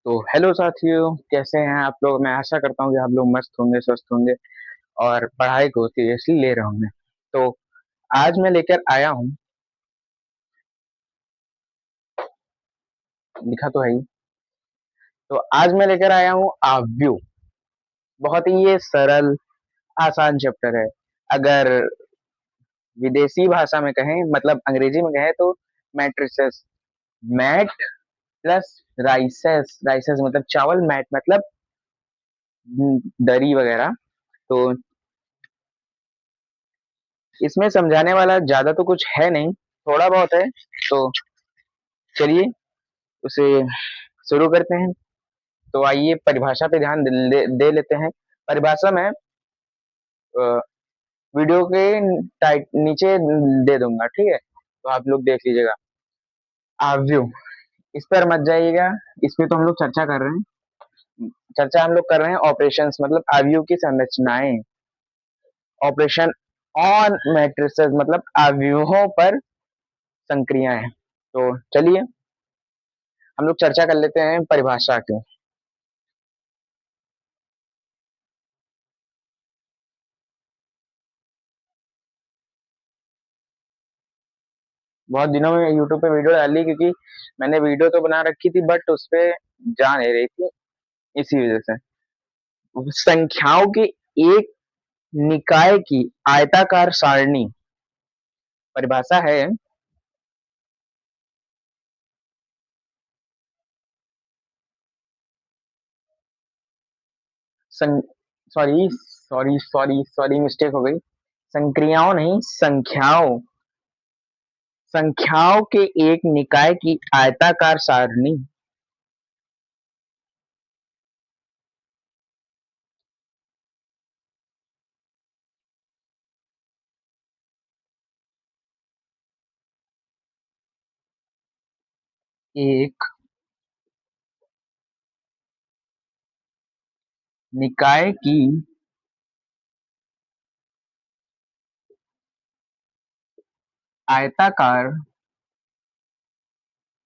तो हेलो साथियों, कैसे हैं आप लोग। मैं आशा करता हूँ कि आप लोग मस्त होंगे, स्वस्थ होंगे और पढ़ाई को सीरियसली ले रहे होंगे। तो आज मैं लेकर आया हूँ, लिखा तो है ही। तो आज मैं लेकर आया हूँ आव्यू। बहुत ही ये सरल आसान चैप्टर है। अगर विदेशी भाषा में कहें, मतलब अंग्रेजी में कहें, तो matrices, mat plus rices. Rices मतलब चावल, मैट मतलब दरी वगैरह। तो इसमें समझाने वाला ज्यादा तो कुछ है नहीं, थोड़ा बहुत है। तो चलिए उसे शुरू करते हैं। तो आइए परिभाषा पे ध्यान दे लेते हैं। परिभाषा में वीडियो के नीचे दे दूंगा, ठीक है, तो आप लोग देख लीजिएगा। आव्यू, इस पर मत जाइएगा, इस पे तो हम लोग चर्चा कर रहे हैं। चर्चा हम लोग कर रहे हैं ऑपरेशंस, मतलब आव्यू की संरचनाएं। ऑपरेशन ऑन मैट्रिसेस मतलब आव्यूहों पर संक्रियाएं। तो चलिए हम लोग चर्चा कर लेते हैं परिभाषा की। बहुत दिनों में यूट्यूब पे वीडियो डाली, क्योंकि मैंने वीडियो तो बना रखी थी बट उस पे जा नहीं रही थी, इसी वजह से। संख्याओं के एक निकाय की आयताकार सारणी। परिभाषा है सं, sorry sorry sorry sorry mistake हो गई। संक्रियाओं नहीं, संख्याओं। संख्याओं के एक निकाय की आयताकार सारणी एक निकाय की आयताकार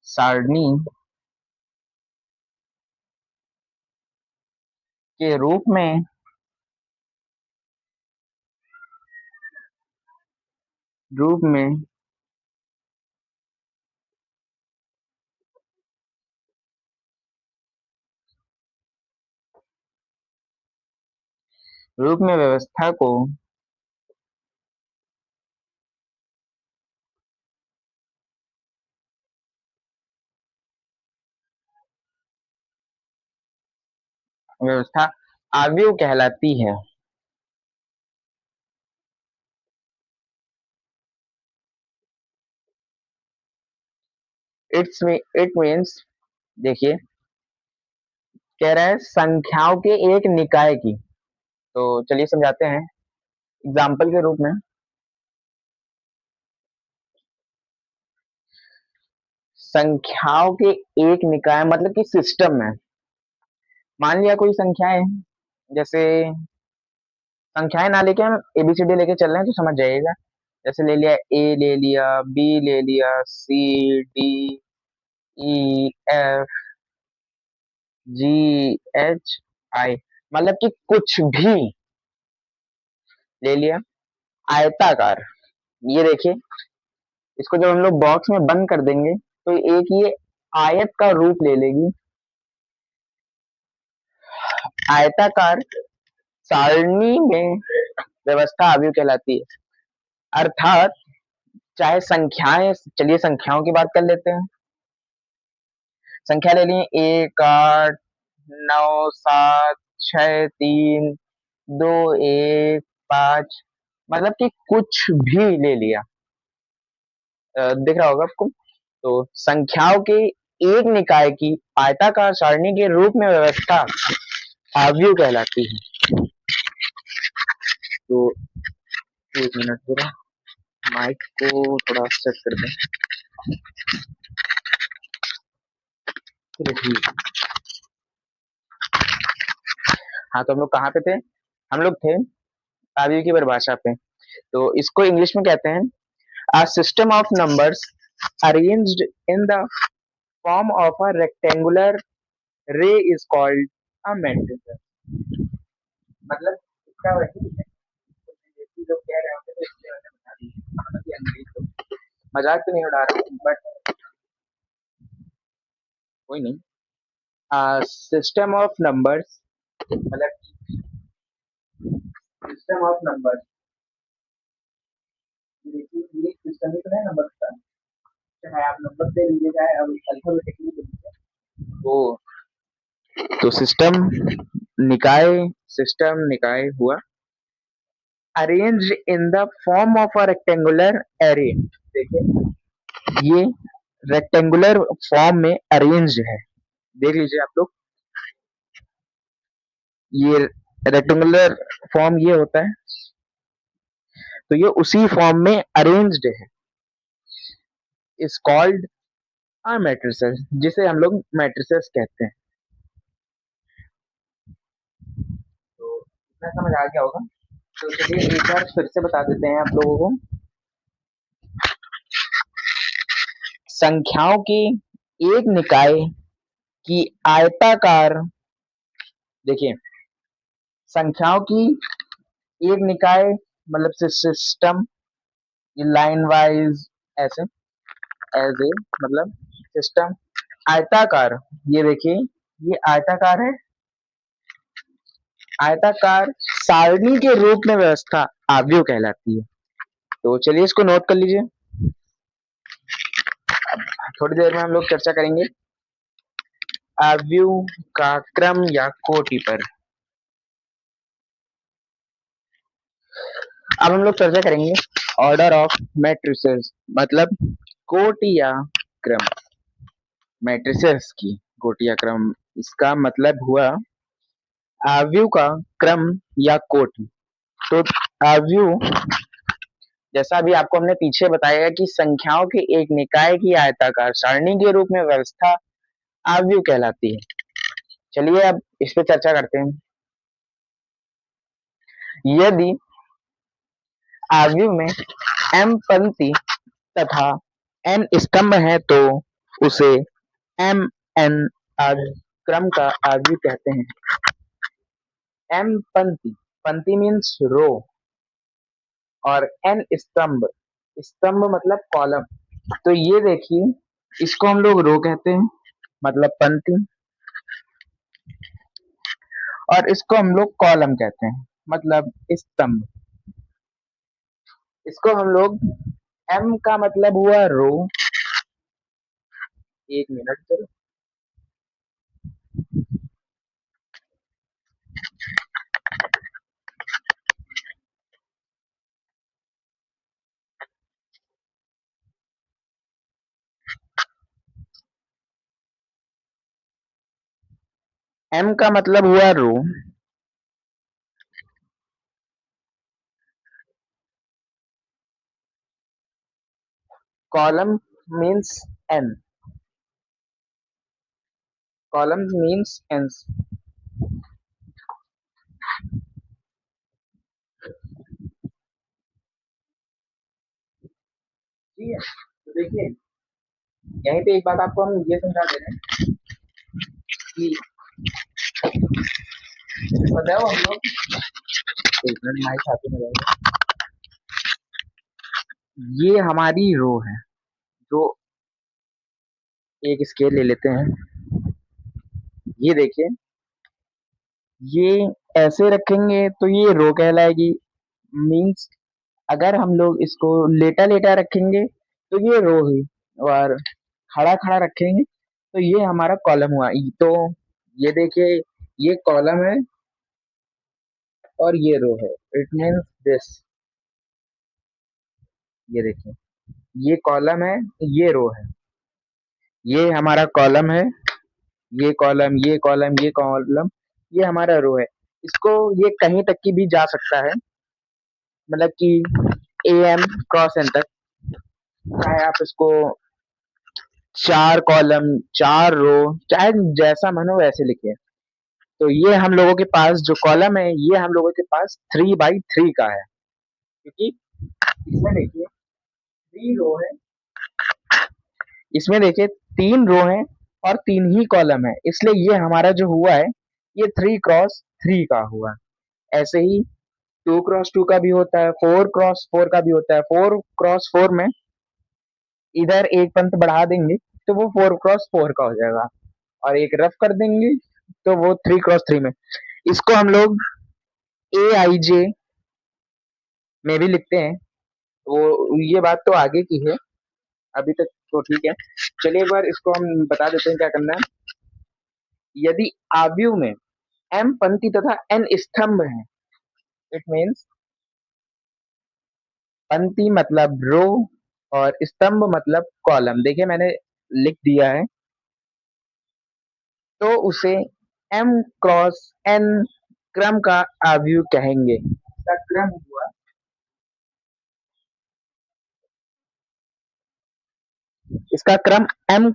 सारणी के रूप में व्यवस्था को व्यवस्था आव्यूह कहलाती है। इट मीन्स, देखिए, कह रहा है संख्याओं के एक निकाय की। तो चलिए समझाते हैं एग्जाम्पल के रूप में। संख्याओं के एक निकाय मतलब कि सिस्टम में, मान लिया कोई संख्याएं हैं, जैसे संख्याएं ना लेके हम एबीसीडी लेके चल रहे हैं तो समझ जाइएगा। जैसे ले लिया ए, ले लिया बी, ले लिया सी, डी, ई, एफ, जी, एच, आई, मतलब कि कुछ भी ले लिया आयताकार। ये देखिए, इसको जब हम लोग बॉक्स में बंद कर देंगे तो एक ये आयत का रूप ले लेगी। आयताकार सारणी में व्यवस्था अवयव कहलाती है। अर्थात चाहे संख्याएं, चलिए संख्याओं की बात कर लेते हैं। संख्या ले लिए 1, 8, 9, 7, 6, 3, 2, 1, 5, मतलब कि कुछ भी ले लिया। दिख रहा होगा आपको। तो संख्याओं के एक निकाय की आयताकार सारणी के रूप में व्यवस्था आव्यूह कहलाती है। तो एक मिनट पूरा, माइक को थोड़ा सेट कर दें। चलिए ठीक है। हाँ, तो हम लोग कहाँ पे थे? हम लोग थे आव्यूह की परिभाषा पे। तो इसको इंग्लिश में कहते हैं a system of numbers arranged in the form of a rectangular रे इज कॉल्ड अ मैट्रिक्स। मतलब इसका वही है, तो लोग कह रहे होते तो इसलिए मैंने बता दी, मतलब कि अंग्रेजी तो मजाक तो नहीं उड़ा रहा हूँ, बट कोई नहीं। सिस्टम ऑफ नंबर्स, मतलब सिस्टम ऑफ नंबर्स, देखिए ये सिस्टम ही तो है नंबर का, चाहे आप नंबर से लीजिए चाहे अब अल्फाबेटिकली लीजिए। तो सिस्टम निकाय, सिस्टम निकाय हुआ arranged in the form of a rectangular array. देखिए ये रेक्टेंगुलर फॉर्म में अरेंज है, देख लीजिए आप लोग, ये रेक्टेंगुलर फॉर्म ये होता है, तो ये उसी फॉर्म में अरेंज्ड है, इज कॉल्ड अ मैट्रिसेस, जिसे हम लोग मैट्रिसेस कहते हैं। तो इतना समझ आ गया होगा। तो चलिए एक बार फिर से बता देते हैं आप लोगों को। संख्याओं की एक निकाय की आयताकार, देखिए संख्याओं की एक निकाय मतलब सिस्टम, लाइन वाइज ऐसे, एज ए मतलब सिस्टम आयताकार, ये देखिए ये आयताकार है, आयताकार सारणी के रूप में व्यवस्था आव्यूह कहलाती है। तो चलिए इसको नोट कर लीजिए, थोड़ी देर में हम लोग चर्चा करेंगे आव्यूह का क्रम या कोटि पर। अब हम लोग चर्चा करेंगे ऑर्डर ऑफ मैट्रिसेस, मतलब कोटि या क्रम, मैट्रिसेस की कोटि या क्रम, इसका मतलब हुआ आव्यूह का क्रम या कोटि। तो आव्यूह, जैसा अभी आपको हमने पीछे बताया कि संख्याओं के एक निकाय की आयताकार सारणी के रूप में व्यवस्था आव्यूह कहलाती है। चलिए अब इस पे चर्चा करते हैं। यदि आव्यूह में m पंक्ति तथा n स्तंभ है तो उसे m n क्रम का आव्यूह कहते हैं। m पंक्ति, पंक्ति मीन्स रो, और n स्तंभ, स्तंभ मतलब कॉलम। तो ये देखिए इसको हम लोग रो कहते हैं, मतलब पंक्ति, और इसको हम लोग कॉलम कहते हैं, मतलब स्तंभ। इसको हम लोग, m का मतलब हुआ रो, एक मिनट चलो, m का मतलब हुआ row, column means n, column means n। ठीक है, तो देखिए यहीं पे एक बात आपको हम ये समझा दे रहे हैं कि बताओ हम लोग, एक मिनट माइक हाथ में रहेगा, ये हमारी रो है, जो एक स्केल ले लेते हैं, ये देखिए ये ऐसे रखेंगे तो ये रो कहलाएगी, मीन्स अगर हम लोग इसको लेटा लेटा रखेंगे तो ये रो हुई, और खड़ा खड़ा रखेंगे तो ये हमारा कॉलम हुआ। तो ये देखिए ये कॉलम है और ये रो है, इट मीन्स दिस, ये देखिए ये कॉलम है, ये रो है, ये हमारा कॉलम है, ये कॉलम, ये कॉलम, ये कॉलम, ये हमारा रो है। इसको ये कहीं तक की भी जा सकता है, मतलब कि ए एम क्रॉस एन तक, चाहे आप इसको चार कॉलम, चार रो, चाहे जैसा मन हो वैसे लिखे। तो ये हम लोगों के पास जो कॉलम है, ये हम लोगों के पास 3x3 का है, क्योंकि इसमें देखिए 3 रो है, इसमें देखिए 3 रो है और 3 ही कॉलम है, इसलिए ये हमारा जो हुआ है ये 3 क्रॉस 3 का हुआ। ऐसे ही 2 क्रॉस 2 का भी होता है, 4 क्रॉस 4 का भी होता है। 4 क्रॉस 4 में इधर एक पंथ बढ़ा देंगे तो वो 4 क्रॉस 4 का हो जाएगा, और एक रफ कर देंगे तो वो 3 क्रॉस 3 में। इसको हम लोग ए आई जे में भी लिखते हैं। वो ये बात तो आगे की है, अभी तक तो ठीक है। चलिए एक बार इसको हम बता देते हैं क्या करना है। यदि आव्यूह में एम पंक्ति तथा एन स्तंभ है, इट मीन्स पंक्ति मतलब रो और स्तंभ मतलब कॉलम। देखिए मैंने लिख दिया है, तो उसे एम क्रॉस एन क्रम का आव्यूह कहेंगे। इसका क्रम हुआ, इसका क्रम एम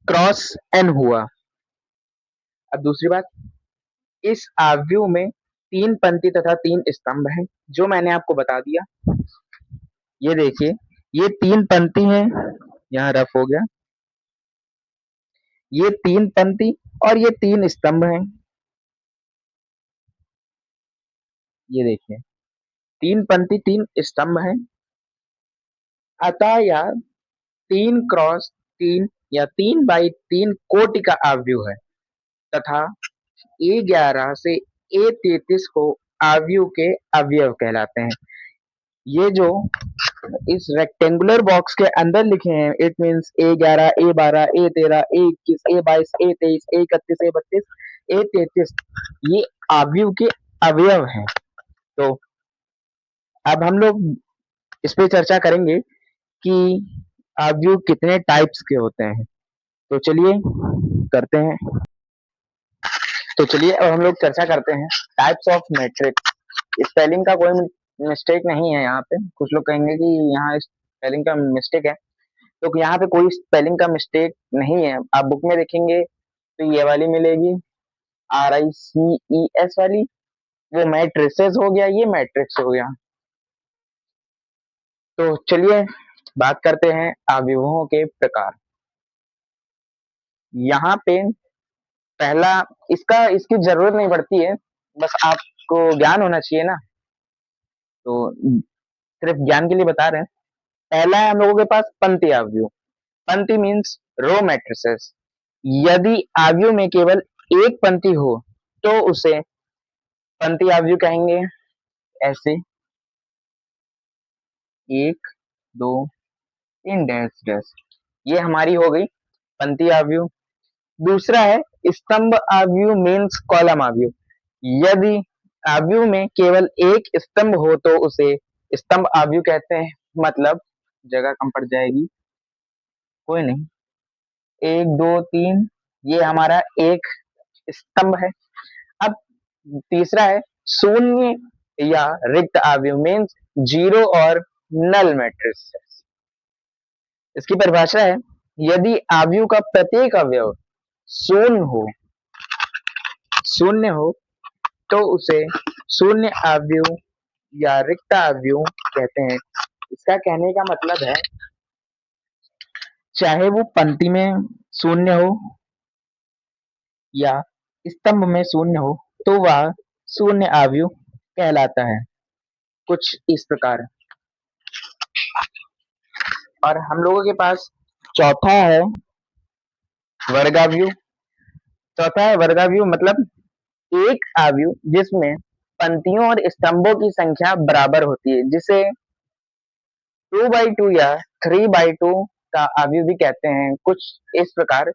क्रॉस एन हुआ। अब दूसरी बात, इस आव्यूह में 3 पंक्ति तथा 3 स्तंभ हैं, जो मैंने आपको बता दिया। ये देखिए, ये 3 पंक्ति है, यहाँ रफ हो गया। ये 3 पंक्ति और ये 3 स्तंभ हैं। ये देखिए, 3 पंक्ति 3 स्तंभ हैं। अतः यह 3 क्रॉस 3 या 3 बाई 3 कोटि का आव्यूह है, तथा A11 से A33 को आव्यूह के अवयव कहलाते हैं। ये जो इस रेक्टेंगुलर बॉक्स के अंदर लिखे हैं, it means A11 A12 A13 A22 A31 A32 A33 ये आव्यूह के अवयव हैं। तो अब हम लोग इस पे चर्चा करेंगे कि आव्यूह कितने टाइप्स के होते हैं। तो चलिए करते हैं। तो चलिए अब हम लोग चर्चा करते हैं टाइप्स ऑफ मैट्रिक्स। स्पेलिंग का कोई मिस्टेक नहीं है यहाँ पे। कुछ लोग कहेंगे कि यहाँ स्पेलिंग का मिस्टेक है, तो यहाँ पे कोई स्पेलिंग का मिस्टेक नहीं है। आप बुक में देखेंगे तो ये वाली मिलेगी, RICES वाली, वो मैट्रिसेस हो गया, ये मैट्रिक्स हो गया। तो चलिए बात करते हैं आव्यूहों के प्रकार। यहाँ पे पहला, इसका इसकी जरूरत नहीं पड़ती है, बस आपको ज्ञान होना चाहिए ना, तो सिर्फ ज्ञान के लिए बता रहे हैं। पहला है हम लोगों के पास पंक्ति आव्यूह। पंक्ति मीन्स रो मैट्रिसेस। यदि आव्यूह में केवल एक पंक्ति हो तो उसे पंक्ति आव्यूह कहेंगे। ऐसे 1 2 3 डैश डैश, ये हमारी हो गई पंक्ति आव्यूह। दूसरा है स्तंभ आव्यूह मीन्स कॉलम आव्यूह। यदि आव्यूह में केवल एक स्तंभ हो तो उसे स्तंभ आव्यूह कहते हैं। मतलब जगह कम पड़ जाएगी, कोई नहीं, 1 2 3, ये हमारा एक स्तंभ है। अब तीसरा है शून्य या रिक्त आव्यूह मीन्स जीरो और नल मैट्रिक्स। इसकी परिभाषा है, यदि आव्यूह का प्रत्येक अवयव शून्य हो शून्य हो तो उसे शून्य आव्यूह या रिक्त आव्यूह कहते हैं। इसका कहने का मतलब है, चाहे वो पंक्ति में शून्य हो या स्तंभ में शून्य हो, तो वह शून्य आव्यूह कहलाता है। कुछ इस प्रकार। और हम लोगों के पास चौथा है वर्गाव्यूह। चौथा है वर्गाव्यूह, मतलब एक आव्यूह जिसमें पंक्तियों और स्तंभों की संख्या बराबर होती है, जिसे 2 बाई 2 या 3 बाई 2 का आव्यूह भी कहते हैं। कुछ इस प्रकार,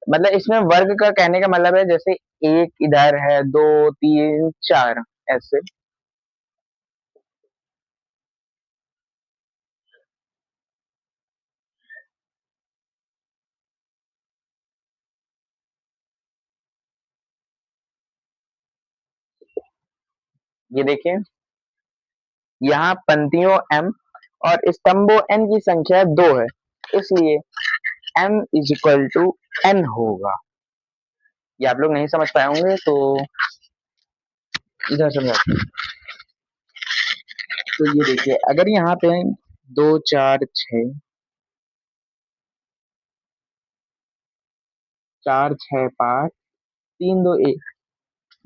मतलब इसमें वर्ग का कहने का मतलब है, जैसे एक इधर है, 2 3 4 ऐसे। ये देखिए, यहाँ पंक्तियों m और स्तंभों n की संख्या 2 है, इसलिए m=n होगा। ये आप लोग नहीं समझ पाए होंगे, तो इधर समझाते हैं। तो ये देखिए, अगर यहाँ पे 2 4 6 4 6 5 3 2 1।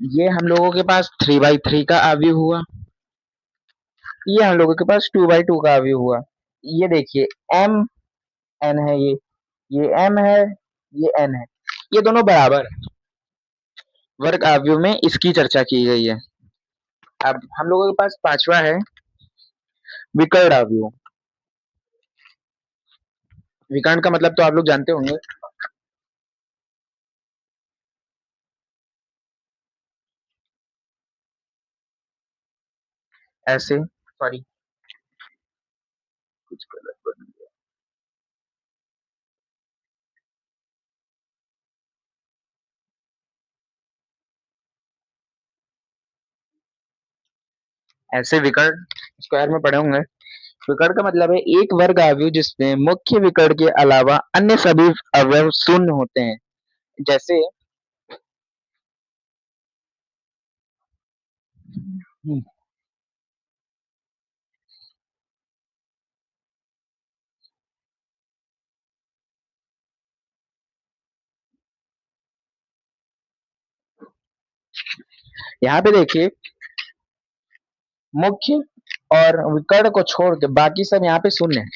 ये हम लोगों के पास 3/3 का अवयव हुआ। ये हम लोगों के पास 2/2 का अवयव हुआ। ये देखिए m n है, ये m है, ये n है, ये दोनों बराबर है। वर्ग अवयव में इसकी चर्चा की गई है। अब हम लोगों के पास पांचवा है विकर्ण अवयव। विकर्ण का मतलब तो आप लोग जानते होंगे। ऐसे सॉरी कुछ गलत बन गया। ऐसे विकर्ण स्क्वायर में पढ़े होंगे। विकर्ण का मतलब है एक वर्ग अवयव जिसमें मुख्य विकर्ण के अलावा अन्य सभी अवयव शून्य होते हैं। जैसे यहाँ पे देखिए मुख्य और विकर्ण को छोड़ के बाकी सब यहाँ पे शून्य है।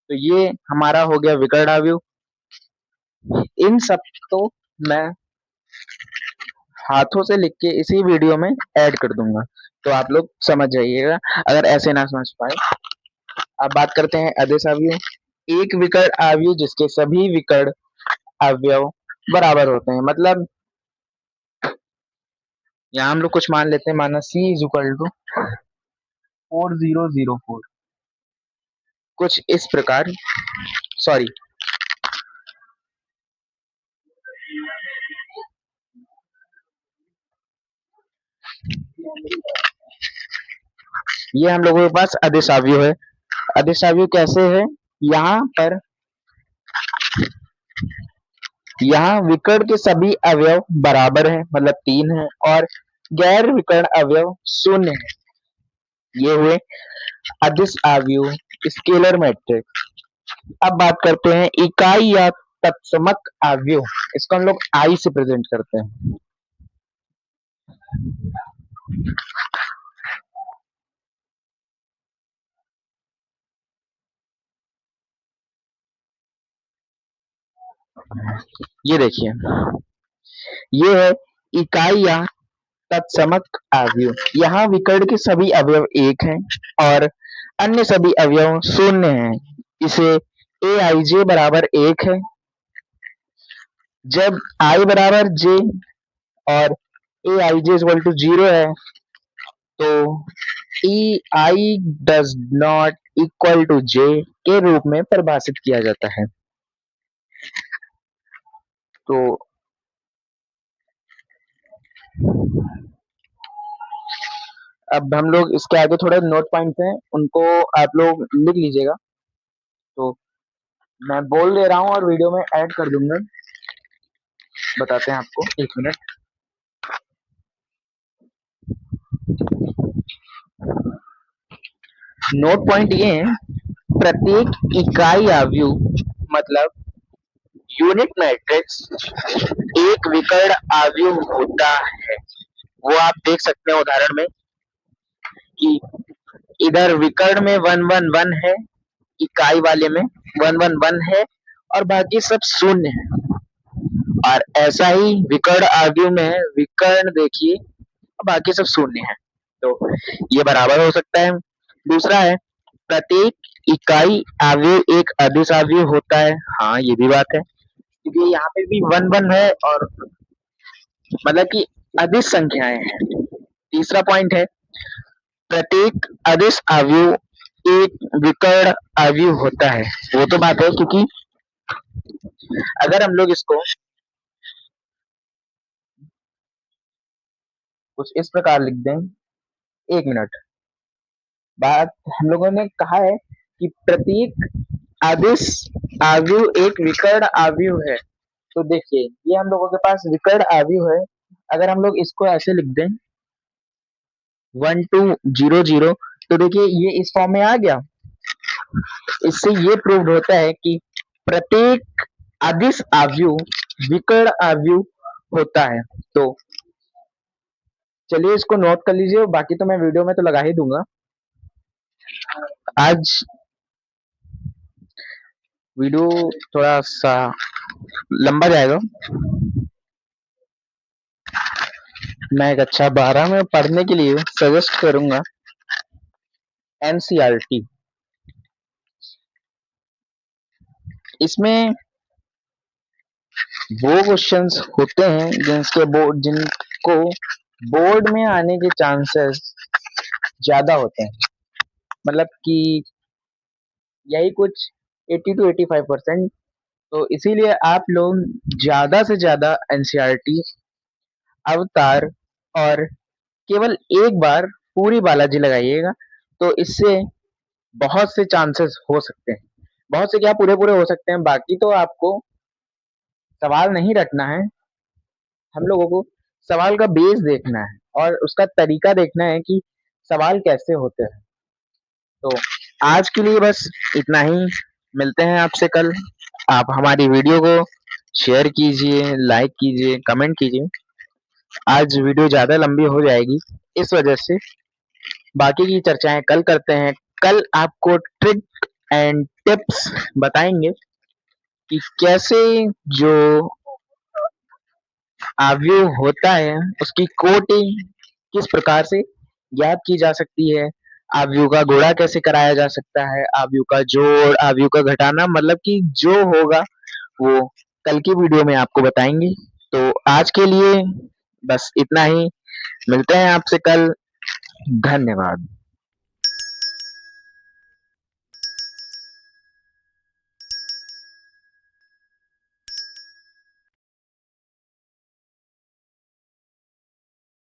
तो ये हमारा हो गया विकर्ण अवयव। इन सब तो मैं हाथों से लिख के इसी वीडियो में ऐड कर दूंगा, तो आप लोग समझ जाइएगा अगर ऐसे ना समझ पाए। अब बात करते हैं अदिश अवयव। एक विकर्ण अवयव जिसके सभी विकर्ण अवयव बराबर होते हैं। मतलब यहाँ हम लोग कुछ मान लेते हैं, माना C इज इक्वल टू 4004, कुछ इस प्रकार। सॉरी, ये हम लोगों के पास अदिश अवयव है। अदिश अवयव कैसे है, यहाँ पर यहाँ विकर्ण के सभी अवयव बराबर है, मतलब 3 है, और गैर विकर्ण अवयव शून्य है। ये हुए अदिश अवयव स्केलर मैट्रिक्स। अब बात करते हैं इकाई या तत्समक अवयव। इसको हम लोग आई से प्रेजेंट करते हैं। ये देखिए, ये है इकाई या तत्समक अवयव। यहाँ विकर्ण के सभी अवयव एक हैं और अन्य सभी अवयव शून्य हैं। इसे ए आई जे बराबर 1 है। जब आई बराबर जे और ए आई जे इक्वल टू 0 है, तो E I does not equal to J के रूप में परिभाषित किया जाता है। तो अब हम लोग इसके आगे थोड़े नोट पॉइंट्स हैं, उनको आप लोग लिख लीजिएगा। तो मैं बोल दे रहा हूँ और वीडियो में ऐड कर दूंगा। बताते हैं आपको, 1 मिनट। नोट पॉइंट ये है, प्रत्येक इकाई अवयव मतलब यूनिट मैट्रिक्स एक विकर्ण अवयव होता है। वो आप देख सकते हैं उदाहरण में कि इधर विकर्ण में 1 1 1 है, इकाई वाले में 1 1 1 है, और बाकी सब शून्य है। और ऐसा ही विकर्ण अवयव में है, विकर्ण देखिए बाकी सब शून्य है, तो ये बराबर हो सकता है। दूसरा है प्रत्येक इकाई अवयव एक अदिश अवयव होता है। हाँ, ये भी बात है, क्योंकि यहाँ पे भी 1 1 है और मतलब कि अदिश संख्याएं हैं। तीसरा पॉइंट है प्रत्येक अदिश अवयव एक विकर्ण अवयव होता है। वो तो बात है, क्योंकि अगर हम लोग इसको कुछ इस प्रकार लिख दें, 1 मिनट। बात हम लोगों ने कहा है कि प्रत्येक अदिश अवयव एक विकर्ण अवयव है। तो देखिए ये हम लोगों के पास विकर्ण अवयव है। अगर हम लोग इसको ऐसे लिख दें 1200, तो देखिए ये इस फॉर्म में आ गया। इससे ये प्रूव होता है कि प्रत्येक अदिश अवयव विकर्ण आव्यूह होता है। तो चलिए इसको नोट कर लीजिए, बाकी तो मैं वीडियो में तो लगा ही दूंगा। आज वीडियो थोड़ा सा लंबा जाएगा। मैं कक्षा 12 में पढ़ने के लिए सजेस्ट करूंगा एनसीईआरटी। इसमें वो क्वेश्चंस होते हैं जिनको बोर्ड में आने के चांसेस ज्यादा होते हैं, मतलब कि यही कुछ 80 to 85%। तो इसीलिए आप लोग ज्यादा से ज्यादा एनसीईआरटी, अवतार और केवल एक बार पूरी बालाजी लगाइएगा। तो इससे बहुत से चांसेस हो सकते हैं, बहुत से क्या पूरे पूरे हो सकते हैं। बाकी तो आपको सवाल नहीं रटना है, हम लोगों को सवाल का बेस देखना है और उसका तरीका देखना है कि सवाल कैसे होते हैं। तो आज के लिए बस इतना ही, मिलते हैं आपसे कल। आप हमारी वीडियो को शेयर कीजिए, लाइक कीजिए, कमेंट कीजिए। आज वीडियो ज्यादा लंबी हो जाएगी इस वजह से, बाकी की चर्चाएं कल करते हैं। कल आपको ट्रिक एंड टिप्स बताएंगे कि कैसे जो अवयव होता है उसकी कोटि किस प्रकार से ज्ञात की जा सकती है, अवयव का गुणा कैसे कराया जा सकता है, अवयव का जोड़, अवयव का घटाना, मतलब कि जो होगा वो कल की वीडियो में आपको बताएंगे। तो आज के लिए बस इतना ही, मिलते हैं आपसे कल। धन्यवाद।